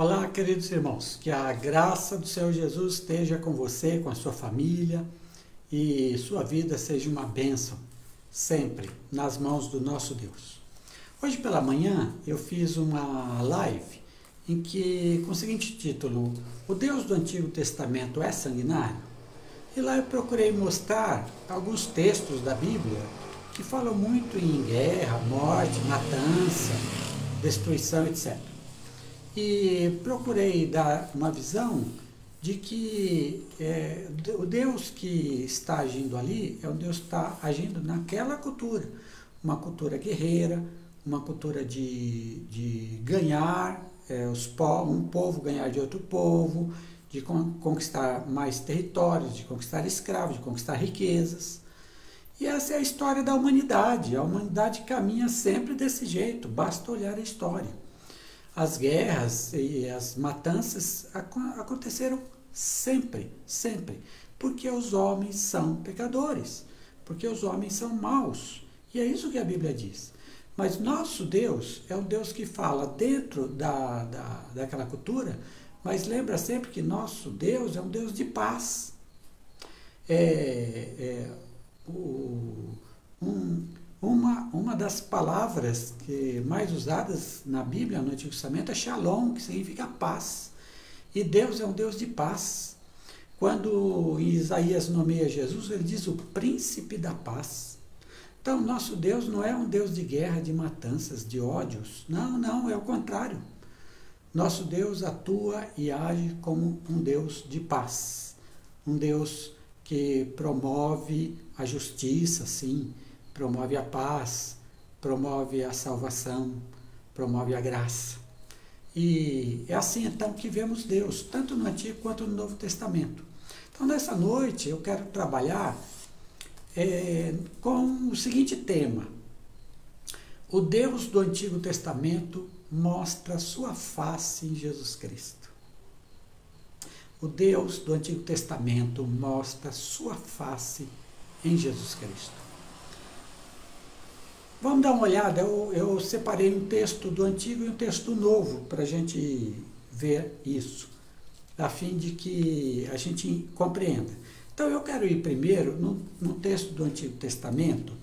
Olá, queridos irmãos, que a graça do Senhor Jesus esteja com você, com a sua família e sua vida seja uma bênção, sempre nas mãos do nosso Deus. Hoje pela manhã eu fiz uma live em que, com o seguinte título, O Deus do Antigo Testamento é sanguinário? E lá eu procurei mostrar alguns textos da Bíblia que falam muito em guerra, morte, matança, destruição, etc. E procurei dar uma visão de que o Deus que está agindo ali é o Deus que está agindo naquela cultura, uma cultura guerreira, uma cultura de ganhar um povo ganhar de outro povo, de conquistar mais territórios, de conquistar escravos, de conquistar riquezas. E essa é a história da humanidade. A humanidade caminha sempre desse jeito, basta olhar a história. As guerras e as matanças aconteceram sempre, porque os homens são pecadores, porque os homens são maus. E é isso que a Bíblia diz. Mas nosso Deus é um Deus que fala dentro daquela cultura, mas lembra sempre que nosso Deus é um Deus de paz. Uma das palavras mais usadas na Bíblia, no Antigo Testamento, é Shalom, que significa paz. E Deus é um Deus de paz. Quando Isaías nomeia Jesus, ele diz o príncipe da paz. Então, nosso Deus não é um Deus de guerra, de matanças, de ódios. Não, é o contrário. Nosso Deus atua e age como um Deus de paz. Um Deus que promove a justiça, sim, promove a paz, promove a salvação, promove a graça. E é assim então que vemos Deus, tanto no Antigo quanto no Novo Testamento. Então nessa noite eu quero trabalhar com o seguinte tema: o Deus do Antigo Testamento mostra sua face em Jesus Cristo. O Deus do Antigo Testamento mostra sua face em Jesus Cristo. Vamos dar uma olhada, eu separei um texto do Antigo e um texto Novo para a gente ver isso, a fim de que a gente compreenda. Então eu quero ir primeiro no texto do Antigo Testamento,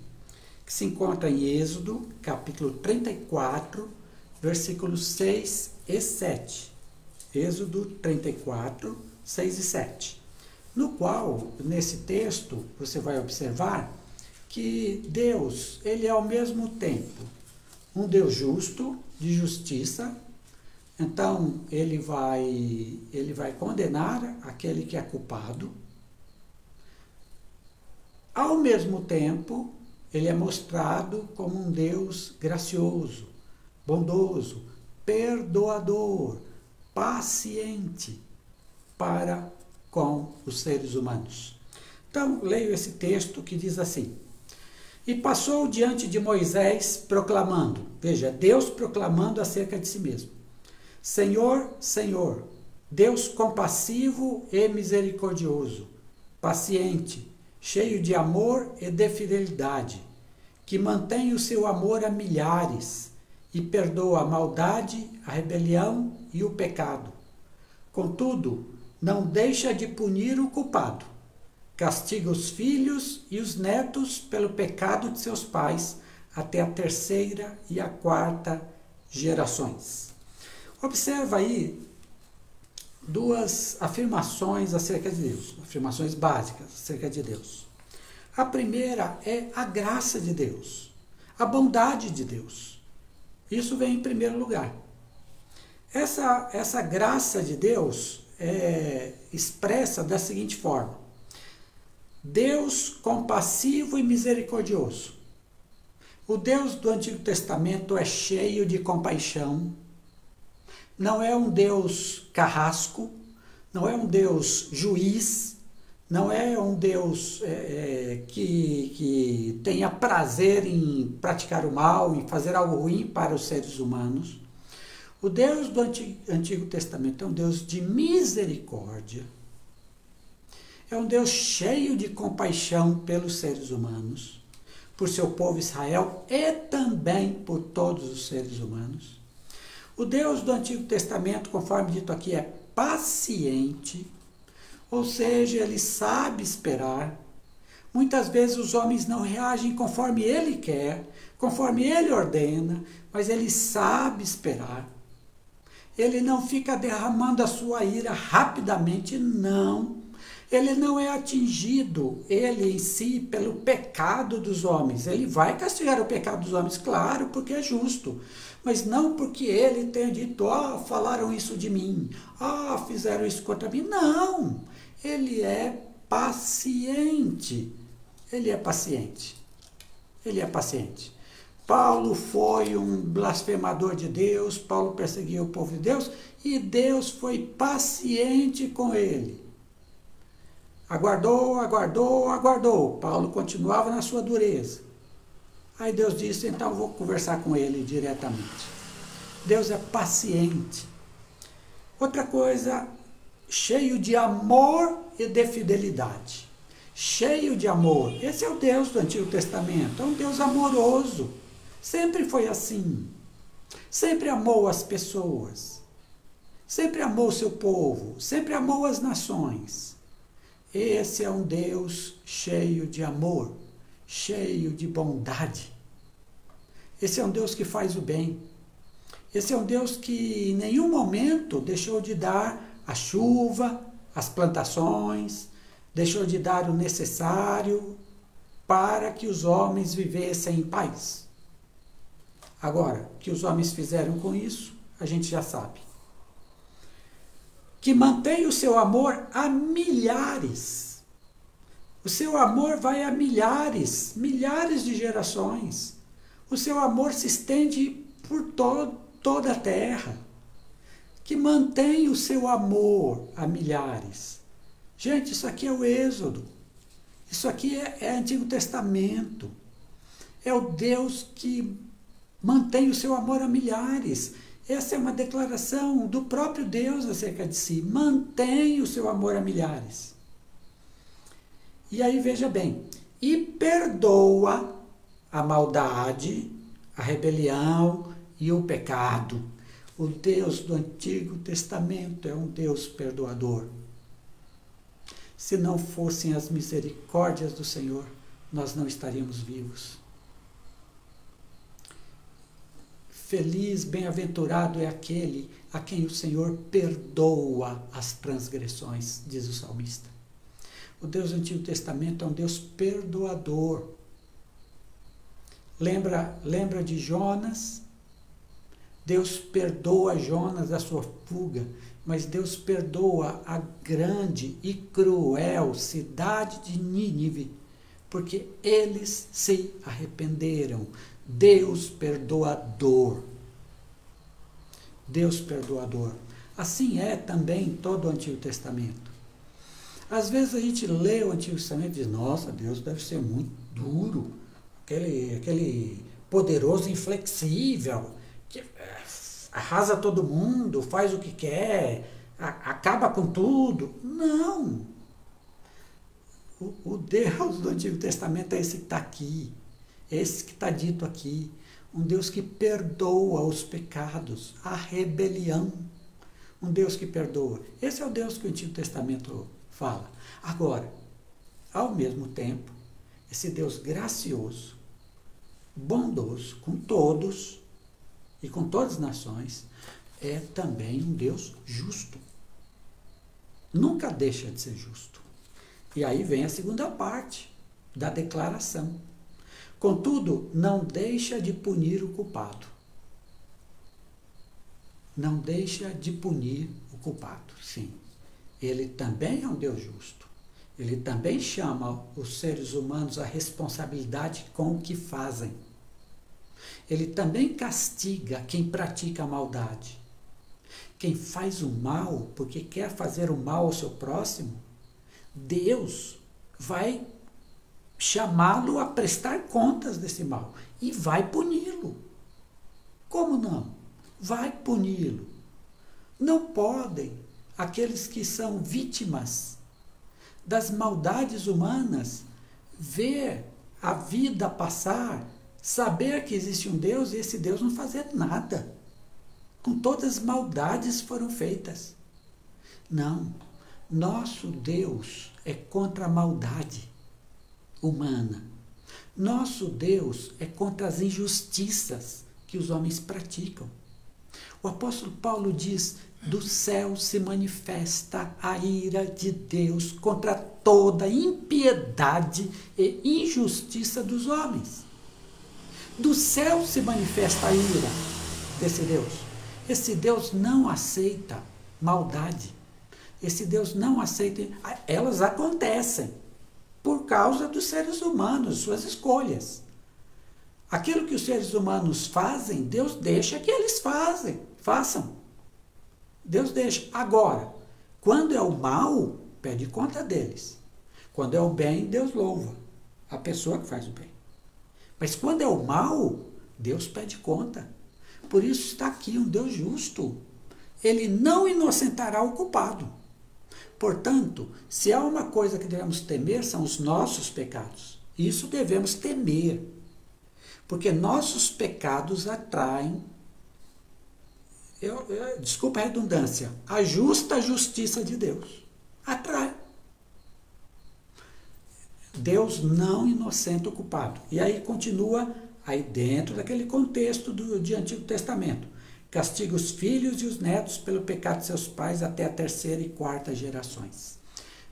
que se encontra em Êxodo, capítulo 34, versículos 6 e 7. Êxodo 34, 6 e 7. No qual, nesse texto, você vai observar que Deus, ele é ao mesmo tempo um Deus justo, de justiça. Então ele vai condenar aquele que é culpado. Ao mesmo tempo, ele é mostrado como um Deus gracioso, bondoso, perdoador, paciente para com os seres humanos. Então, leio esse texto que diz assim: E passou diante de Moisés proclamando, veja, Deus proclamando acerca de si mesmo: Senhor, Senhor, Deus compassivo e misericordioso, paciente, cheio de amor e de fidelidade, que mantém o seu amor a milhares e perdoa a maldade, a rebelião e o pecado. Contudo, não deixa de punir o culpado. Castiga os filhos e os netos pelo pecado de seus pais, até a terceira e a quarta gerações. Observa aí duas afirmações acerca de Deus, afirmações básicas acerca de Deus. A primeira é a graça de Deus, a bondade de Deus. Isso vem em primeiro lugar. Essa graça de Deus é expressa da seguinte forma: Deus compassivo e misericordioso. O Deus do Antigo Testamento é cheio de compaixão. Não é um Deus carrasco, não é um Deus juiz, não é um Deus que tenha prazer em praticar o mal, em fazer algo ruim para os seres humanos. O Deus do Antigo Testamento é um Deus de misericórdia. É um Deus cheio de compaixão pelos seres humanos, por seu povo Israel e também por todos os seres humanos. O Deus do Antigo Testamento, conforme dito aqui, é paciente, ou seja, ele sabe esperar. Muitas vezes os homens não reagem conforme ele quer, conforme ele ordena, mas ele sabe esperar. Ele não fica derramando a sua ira rapidamente, não. Ele não é atingido, ele em si, pelo pecado dos homens. Ele vai castigar o pecado dos homens, claro, porque é justo. Mas não porque ele tenha dito, falaram isso de mim, fizeram isso contra mim. Não, ele é paciente. Ele é paciente. Ele é paciente. Paulo foi um blasfemador de Deus, Paulo perseguiu o povo de Deus e Deus foi paciente com ele. Aguardou, aguardou, aguardou. Paulo continuava na sua dureza. Aí Deus disse, então vou conversar com ele diretamente. Deus é paciente. Outra coisa, cheio de amor e de fidelidade. Cheio de amor. Esse é o Deus do Antigo Testamento. É um Deus amoroso. Sempre foi assim. Sempre amou as pessoas. Sempre amou o seu povo. Sempre amou as nações. Esse é um Deus cheio de amor, cheio de bondade. Esse é um Deus que faz o bem. Esse é um Deus que em nenhum momento deixou de dar a chuva, as plantações, deixou de dar o necessário para que os homens vivessem em paz. Agora, o que os homens fizeram com isso, a gente já sabe. Que mantém o seu amor a milhares. O seu amor vai a milhares, milhares de gerações. O seu amor se estende por toda a terra. Que mantém o seu amor a milhares. Gente, isso aqui é o Êxodo. Isso aqui é Antigo Testamento. É o Deus que mantém o seu amor a milhares. Essa é uma declaração do próprio Deus acerca de si. Mantém o seu amor a milhares. E aí veja bem, e perdoa a maldade, a rebelião e o pecado. O Deus do Antigo Testamento é um Deus perdoador. Se não fossem as misericórdias do Senhor, nós não estaríamos vivos. Feliz, bem-aventurado é aquele a quem o Senhor perdoa as transgressões, diz o salmista. O Deus do Antigo Testamento é um Deus perdoador. Lembra de Jonas? Deus perdoa Jonas da sua fuga, mas Deus perdoa a grande e cruel cidade de Nínive, porque eles se arrependeram. Deus perdoador. Deus perdoador. Assim é também todo o Antigo Testamento. Às vezes a gente lê o Antigo Testamento e diz, nossa, Deus deve ser muito duro, aquele poderoso inflexível, que arrasa todo mundo, faz o que quer, acaba com tudo. Não! O Deus do Antigo Testamento é esse que está aqui. Esse que está dito aqui, um Deus que perdoa os pecados, a rebelião, um Deus que perdoa. Esse é o Deus que o Antigo Testamento fala. Agora, ao mesmo tempo, esse Deus gracioso, bondoso com todos e com todas as nações, é também um Deus justo. Nunca deixa de ser justo. E aí vem a segunda parte da declaração. Contudo, não deixa de punir o culpado. Não deixa de punir o culpado, sim. Ele também é um Deus justo. Ele também chama os seres humanos à responsabilidade com o que fazem. Ele também castiga quem pratica a maldade. Quem faz o mal porque quer fazer o mal ao seu próximo, Deus vai chamá-lo a prestar contas desse mal e vai puni-lo. Como não? Vai puni-lo. Não podem aqueles que são vítimas das maldades humanas ver a vida passar, saber que existe um Deus e esse Deus não fazer nada. com todas as maldades foram feitas. Não, nosso Deus é contra a maldade humana. Nosso Deus é contra as injustiças que os homens praticam. O apóstolo Paulo diz: do céu se manifesta a ira de Deus contra toda impiedade e injustiça dos homens. Do céu se manifesta a ira desse Deus. Esse Deus não aceita maldade. Esse Deus não aceita. Elas acontecem por causa dos seres humanos, suas escolhas. Aquilo que os seres humanos fazem, Deus deixa que eles façam. Deus deixa. Agora, quando é o mal, pede conta deles. Quando é o bem, Deus louva a pessoa que faz o bem. Mas quando é o mal, Deus pede conta. Por isso está aqui um Deus justo. Ele não inocentará o culpado. Portanto, se há uma coisa que devemos temer, são os nossos pecados. Isso devemos temer. Porque nossos pecados atraem, desculpa a redundância, a justa justiça de Deus. Atrai. Deus não inocenta o culpado. E aí continua, aí dentro daquele contexto de Antigo Testamento. Castiga os filhos e os netos pelo pecado de seus pais até a terceira e quarta gerações.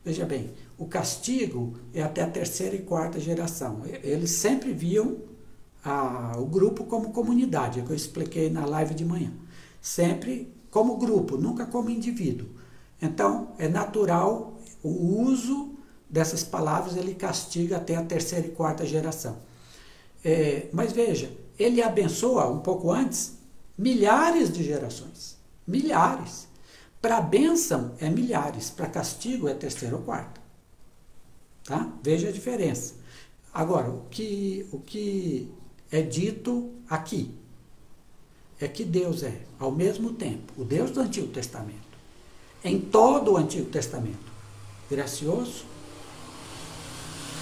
Veja bem, o castigo é até a terceira e quarta geração. Eles sempre viam o grupo como comunidade, é o que eu expliquei na live de manhã. Sempre como grupo, nunca como indivíduo. Então, é natural o uso dessas palavras, ele castiga até a terceira e quarta geração. Mas veja, ele abençoa um pouco antes milhares de gerações. Milhares. Para bênção é milhares, para castigo é terceira ou quarta. Tá? Veja a diferença. Agora, o que é dito aqui é que Deus é, ao mesmo tempo, o Deus do Antigo Testamento, em todo o Antigo Testamento, gracioso,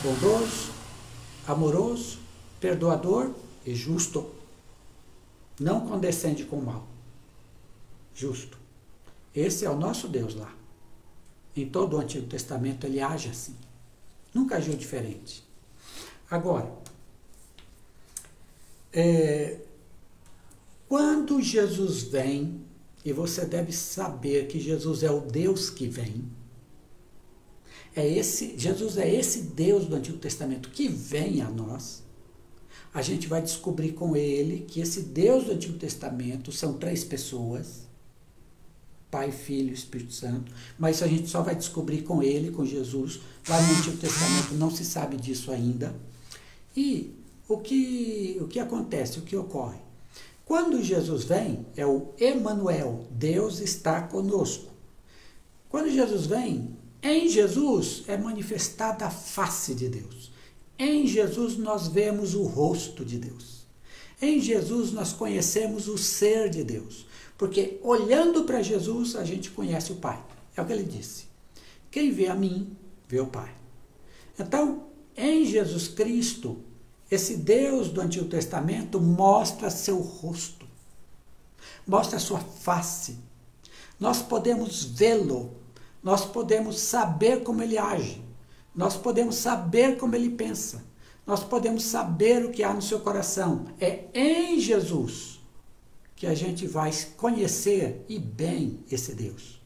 bondoso, amoroso, perdoador e justo. Não condescende com o mal. Justo. Esse é o nosso Deus lá. Em todo o Antigo Testamento ele age assim. Nunca agiu diferente. Agora, quando Jesus vem, e você deve saber que Jesus é o Deus que vem, Jesus é esse Deus do Antigo Testamento que vem a nós, a gente vai descobrir com ele que esse Deus do Antigo Testamento são 3 pessoas, Pai, Filho e Espírito Santo, mas isso a gente só vai descobrir com ele, com Jesus. Lá no Antigo Testamento não se sabe disso ainda. E o que acontece, o que ocorre? Quando Jesus vem, é o Emanuel, Deus está conosco. Quando Jesus vem, em Jesus é manifestada a face de Deus. Em Jesus nós vemos o rosto de Deus. Em Jesus nós conhecemos o ser de Deus. Porque olhando para Jesus a gente conhece o Pai. É o que ele disse. Quem vê a mim, vê o Pai. Então, em Jesus Cristo, esse Deus do Antigo Testamento mostra seu rosto. Mostra sua face. Nós podemos vê-lo. Nós podemos saber como ele age. Nós podemos saber como ele pensa. Nós podemos saber o que há no seu coração. É em Jesus que a gente vai conhecer e bem esse Deus.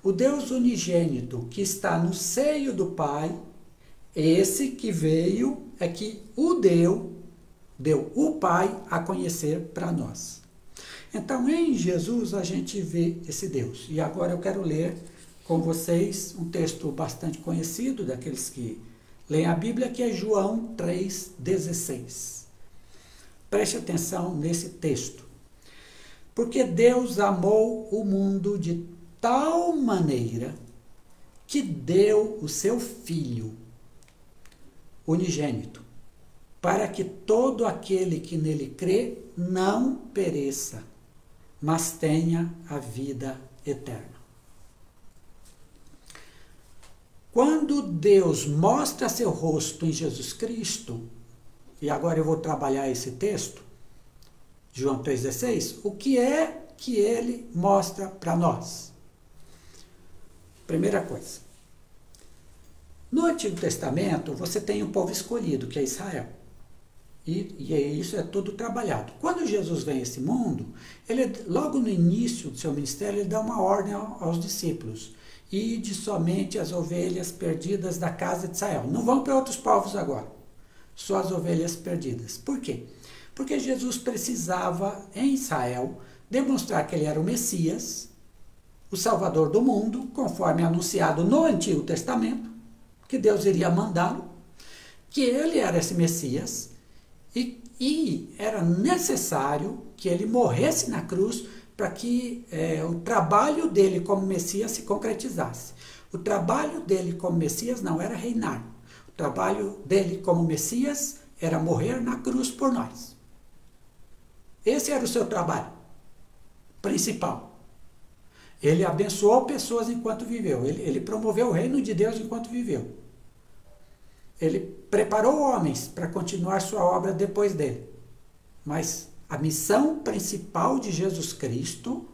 O Deus unigênito que está no seio do Pai, esse que veio é que deu o Pai a conhecer para nós. Então, em Jesus a gente vê esse Deus. E agora eu quero ler com vocês um texto bastante conhecido daqueles que leem a Bíblia, que é João 3,16. Preste atenção nesse texto. Porque Deus amou o mundo de tal maneira que deu o seu Filho unigênito, para que todo aquele que nele crê não pereça, mas tenha a vida eterna. Quando Deus mostra seu rosto em Jesus Cristo, e agora eu vou trabalhar esse texto, João 3,16, o que é que ele mostra para nós? Primeira coisa, no Antigo Testamento você tem um povo escolhido, que é Israel. E isso é tudo trabalhado. Quando Jesus vem a esse mundo, ele, logo no início do seu ministério, ele dá uma ordem aos discípulos. Ide somente as ovelhas perdidas da casa de Israel. Não vão para outros povos agora. Só as ovelhas perdidas. Por quê? Porque Jesus precisava, em Israel, demonstrar que ele era o Messias, o Salvador do mundo, conforme anunciado no Antigo Testamento, que Deus iria mandá-lo, que ele era esse Messias, e era necessário que ele morresse na cruz para que o trabalho dele como Messias se concretizasse. O trabalho dele como Messias não era reinar. O trabalho dele como Messias era morrer na cruz por nós. Esse era o seu trabalho principal. Ele abençoou pessoas enquanto viveu. Ele promoveu o reino de Deus enquanto viveu. Ele preparou homens para continuar sua obra depois dele. Mas a missão principal de Jesus Cristo,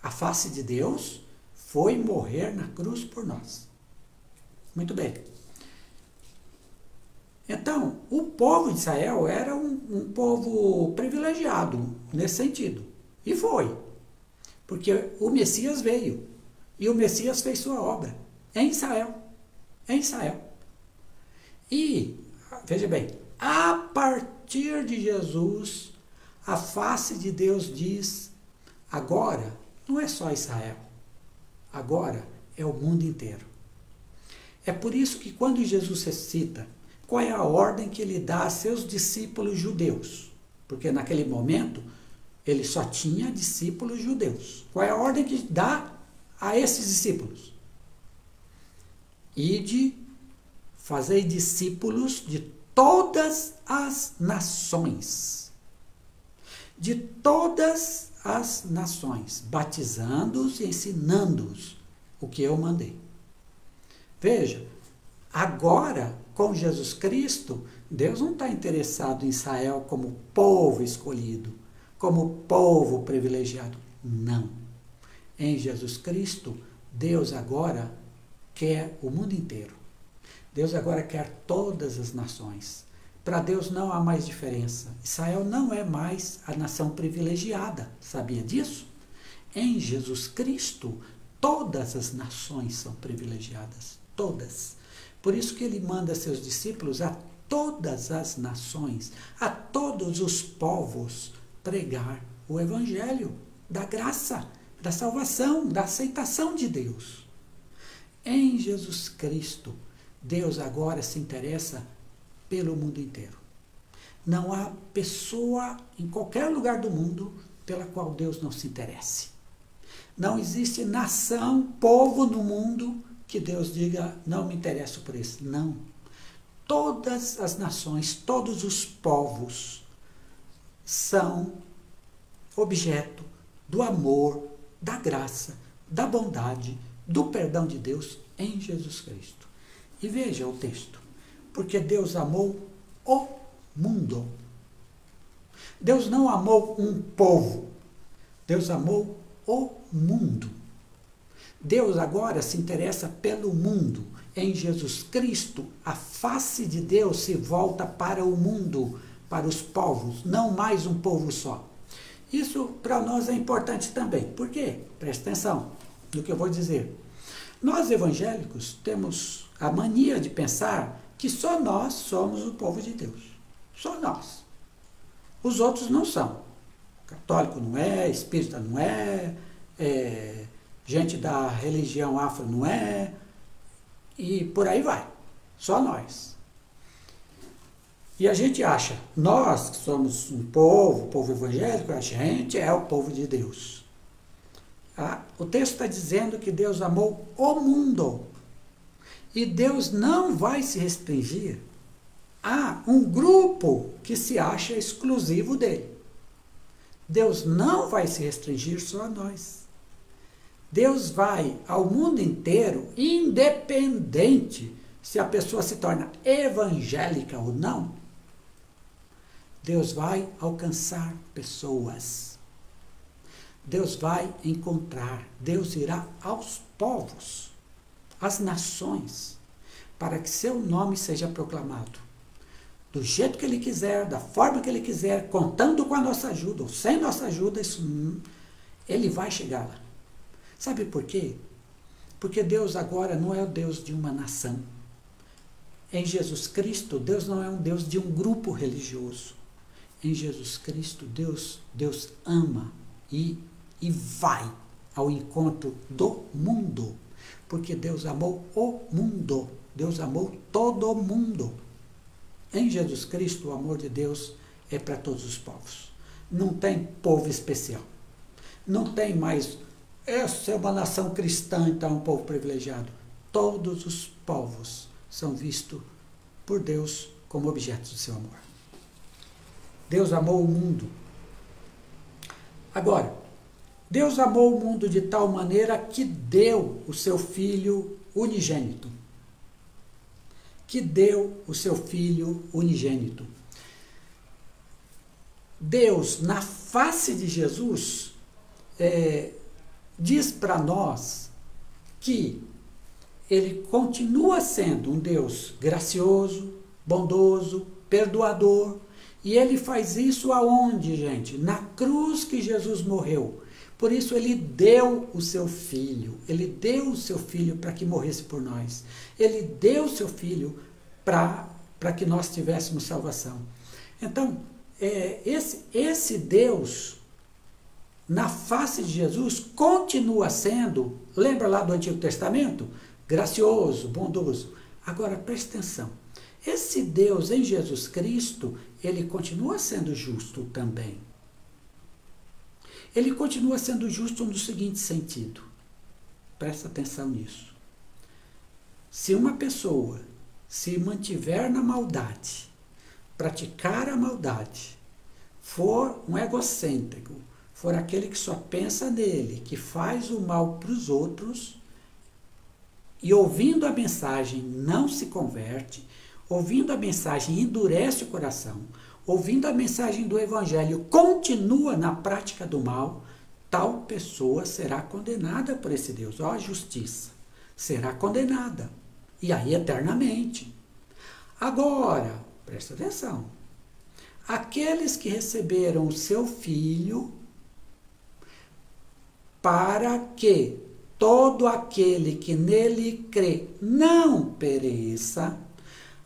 a face de Deus, foi morrer na cruz por nós. Muito bem. Então, o povo de Israel era um povo privilegiado nesse sentido. E foi. Porque o Messias veio. E o Messias fez sua obra em Israel. Em Israel. E, veja bem, a partir de Jesus, a face de Deus diz, agora não é só Israel, agora é o mundo inteiro. É por isso que quando Jesus ressuscita, qual é a ordem que ele dá a seus discípulos judeus? Porque naquele momento, ele só tinha discípulos judeus. Qual é a ordem que dá a esses discípulos? Ide, fazei discípulos de todas as nações. De todas as nações, batizando-os e ensinando-os o que eu mandei. Veja, agora, com Jesus Cristo, Deus não está interessado em Israel como povo escolhido, como povo privilegiado. Não. Em Jesus Cristo, Deus agora quer o mundo inteiro. Deus agora quer todas as nações. Para Deus não há mais diferença. Israel não é mais a nação privilegiada. Sabia disso? Em Jesus Cristo, todas as nações são privilegiadas. Todas. Por isso que ele manda seus discípulos a todas as nações, a todos os povos, pregar o evangelho da graça, da salvação, da aceitação de Deus. Em Jesus Cristo, Deus agora se interessa pelo mundo inteiro. Não há pessoa em qualquer lugar do mundo pela qual Deus não se interesse. Não existe nação, povo no mundo que Deus diga, não me interesso por isso. Não. Todas as nações, todos os povos são objeto do amor, da graça, da bondade, do perdão de Deus em Jesus Cristo. E veja o texto. Porque Deus amou o mundo. Deus não amou um povo. Deus amou o mundo. Deus agora se interessa pelo mundo. Em Jesus Cristo, a face de Deus se volta para o mundo, para os povos, não mais um povo só. Isso para nós é importante também. Por quê? Presta atenção no que eu vou dizer. Nós evangélicos temos a mania de pensar que só nós somos o povo de Deus. Só nós. Os outros não são. Católico não é, espírita não é, gente da religião afro não é, e por aí vai. Só nós. E a gente acha, nós que somos um povo evangélico, a gente é o povo de Deus. O texto está dizendo que Deus amou o mundo. E Deus não vai se restringir a um grupo que se acha exclusivo dele. Deus não vai se restringir só a nós. Deus vai ao mundo inteiro, independente se a pessoa se torna evangélica ou não. Deus vai alcançar pessoas. Deus vai encontrar, Deus irá aos povos, às nações, para que seu nome seja proclamado. Do jeito que Ele quiser, da forma que Ele quiser, contando com a nossa ajuda, ou sem nossa ajuda, Ele vai chegar lá. Sabe por quê? Porque Deus agora não é o Deus de uma nação. Em Jesus Cristo, Deus não é um Deus de um grupo religioso. Em Jesus Cristo, Deus ama e vai ao encontro do mundo. Porque Deus amou o mundo. Deus amou todo mundo. Em Jesus Cristo, o amor de Deus é para todos os povos. Não tem povo especial. Não tem mais, essa é uma nação cristã, então é um povo privilegiado. Todos os povos são vistos por Deus como objetos do seu amor. Deus amou o mundo. Agora, Deus amou o mundo de tal maneira que deu o seu Filho unigênito. Que deu o seu Filho unigênito. Deus, na face de Jesus, diz para nós que Ele continua sendo um Deus gracioso, bondoso, perdoador. E Ele faz isso aonde, gente? Na cruz que Jesus morreu. Por isso Ele deu o seu Filho. Ele deu o seu Filho para que morresse por nós. Ele deu o seu Filho para que nós tivéssemos salvação. Então, esse Deus, na face de Jesus, continua sendo, lembra lá do Antigo Testamento? Gracioso, bondoso. Agora, preste atenção. Esse Deus em Jesus Cristo, Ele continua sendo justo também. Ele continua sendo justo no seguinte sentido. Presta atenção nisso. Se uma pessoa se mantiver na maldade, praticar a maldade, for um egocêntrico, for aquele que só pensa nele, que faz o mal para os outros, e ouvindo a mensagem não se converte, ouvindo a mensagem endurece o coração, ouvindo a mensagem do Evangelho, continua na prática do mal, tal pessoa será condenada por esse Deus. Ó, a justiça. Será condenada. E aí eternamente. Agora, presta atenção. Aqueles que receberam o seu Filho, para que todo aquele que nele crê não pereça,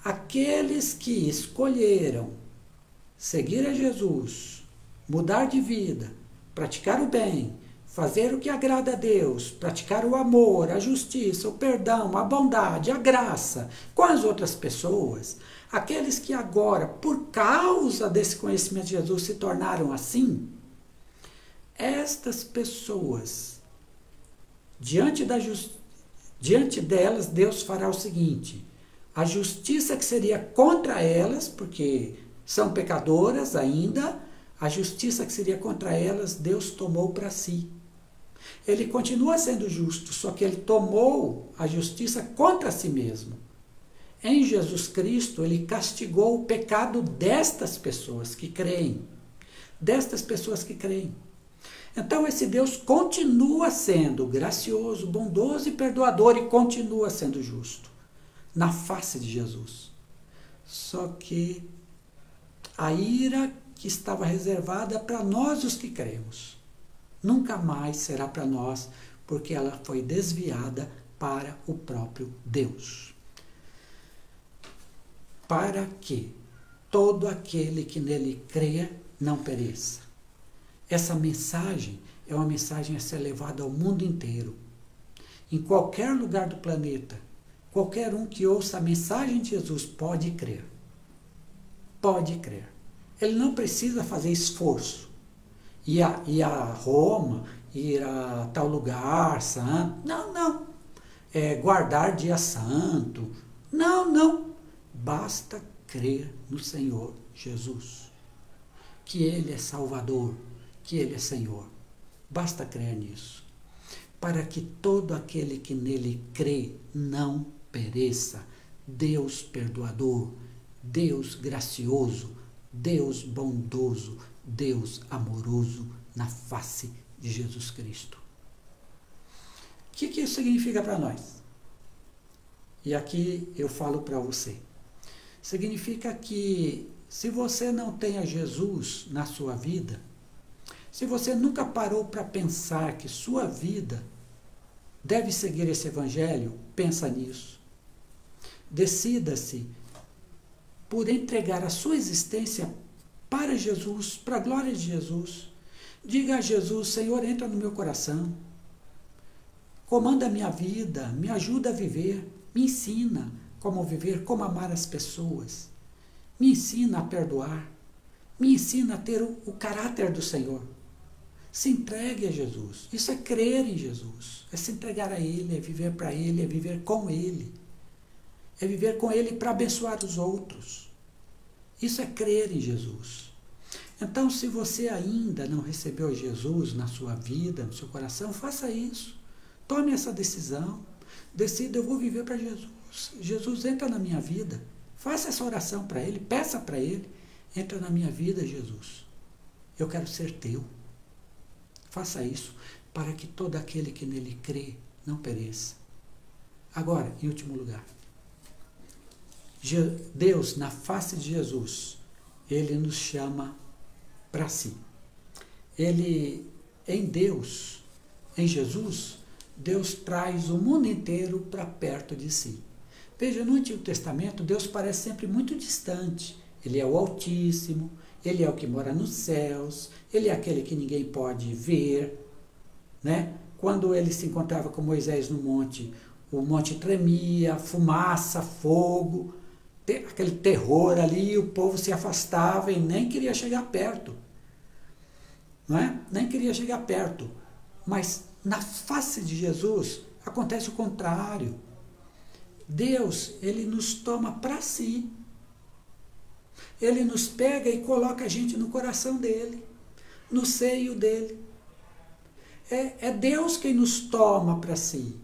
aqueles que escolheram seguir a Jesus, mudar de vida, praticar o bem, fazer o que agrada a Deus, praticar o amor, a justiça, o perdão, a bondade, a graça com as outras pessoas, aqueles que agora, por causa desse conhecimento de Jesus, se tornaram assim, estas pessoas, diante delas, Deus fará o seguinte: a justiça que seria contra elas, porque são pecadoras ainda, a justiça que seria contra elas, Deus tomou para si. Ele continua sendo justo, só que Ele tomou a justiça contra si mesmo. Em Jesus Cristo, Ele castigou o pecado destas pessoas que creem. Destas pessoas que creem. Então, esse Deus continua sendo gracioso, bondoso e perdoador e continua sendo justo na face de Jesus. Só que a ira que estava reservada para nós os que cremos, nunca mais será para nós, porque ela foi desviada para o próprio Deus. Para que todo aquele que nele crê não pereça. Essa mensagem é uma mensagem a ser levada ao mundo inteiro. Em qualquer lugar do planeta, qualquer um que ouça a mensagem de Jesus pode crer. Pode crer. Ele não precisa fazer esforço. Ir a Roma, ir a tal lugar santo. Não. Guardar dia santo. Não. Basta crer no Senhor Jesus. Que Ele é Salvador. Que Ele é Senhor. Basta crer nisso. Para que todo aquele que nele crê não pereça. Deus perdoador, Deus gracioso, Deus bondoso, Deus amoroso na face de Jesus Cristo. O que isso significa para nós? E aqui eu falo para você. Significa que se você não tem a Jesus na sua vida, se você nunca parou para pensar que sua vida deve seguir esse evangelho, pensa nisso. Decida-se por entregar a sua existência para Jesus, para a glória de Jesus. Diga a Jesus: Senhor, entra no meu coração. Comanda a minha vida, me ajuda a viver, me ensina como viver, como amar as pessoas. Me ensina a perdoar, me ensina a ter o caráter do Senhor. Se entregue a Jesus. Isso é crer em Jesus, é se entregar a Ele, é viver para Ele, é viver com Ele. É viver com Ele para abençoar os outros. Isso é crer em Jesus. Então, se você ainda não recebeu Jesus na sua vida, no seu coração, faça isso. Tome essa decisão. Decida: eu vou viver para Jesus. Jesus, entra na minha vida. Faça essa oração para Ele, peça para Ele: entra na minha vida, Jesus. Eu quero ser teu. Faça isso para que todo aquele que nele crê não pereça. Agora, em último lugar, Deus, na face de Jesus, Ele nos chama para si. Ele, em Deus, em Jesus, Deus traz o mundo inteiro para perto de si. Veja, no Antigo Testamento, Deus parece sempre muito distante. Ele é o Altíssimo, Ele é o que mora nos céus, Ele é aquele que ninguém pode ver, né? Quando ele se encontrava com Moisés no monte, o monte tremia, fumaça, fogo, aquele terror ali, o povo se afastava e nem queria chegar perto. Não é? Nem queria chegar perto. Mas na face de Jesus acontece o contrário. Deus, Ele nos toma para si. Ele nos pega e coloca a gente no coração dele, no seio dele. É Deus quem nos toma para si.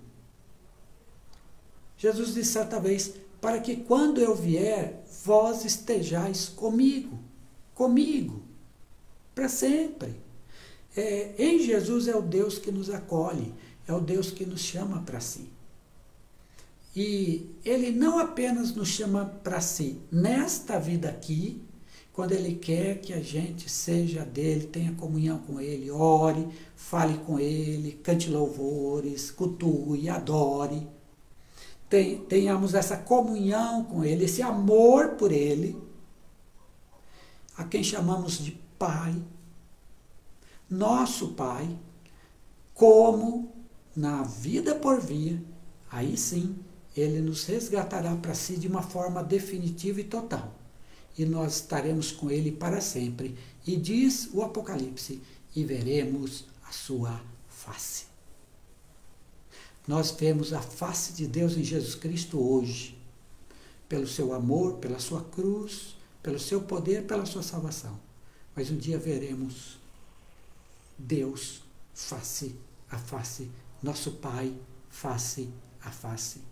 Jesus disse certa vez: para que quando eu vier, vós estejais comigo, para sempre. Em Jesus é o Deus que nos acolhe, é o Deus que nos chama para si. E Ele não apenas nos chama para si nesta vida aqui, quando Ele quer que a gente seja dele, tenha comunhão com Ele, ore, fale com Ele, cante louvores, cultue, adore. Tenhamos essa comunhão com Ele, esse amor por Ele, a quem chamamos de Pai, nosso Pai, como na vida por vir, aí sim, Ele nos resgatará para si de uma forma definitiva e total. E nós estaremos com Ele para sempre. E diz o Apocalipse: e veremos a sua face. Nós vemos a face de Deus em Jesus Cristo hoje, pelo seu amor, pela sua cruz, pelo seu poder, pela sua salvação. Mas um dia veremos Deus face a face, nosso Pai face a face.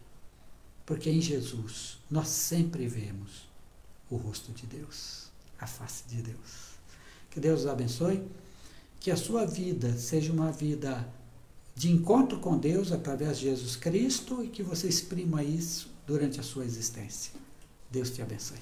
Porque em Jesus nós sempre vemos o rosto de Deus, a face de Deus. Que Deus os abençoe, que a sua vida seja uma vida de encontro com Deus através de Jesus Cristo e que você exprima isso durante a sua existência. Deus te abençoe.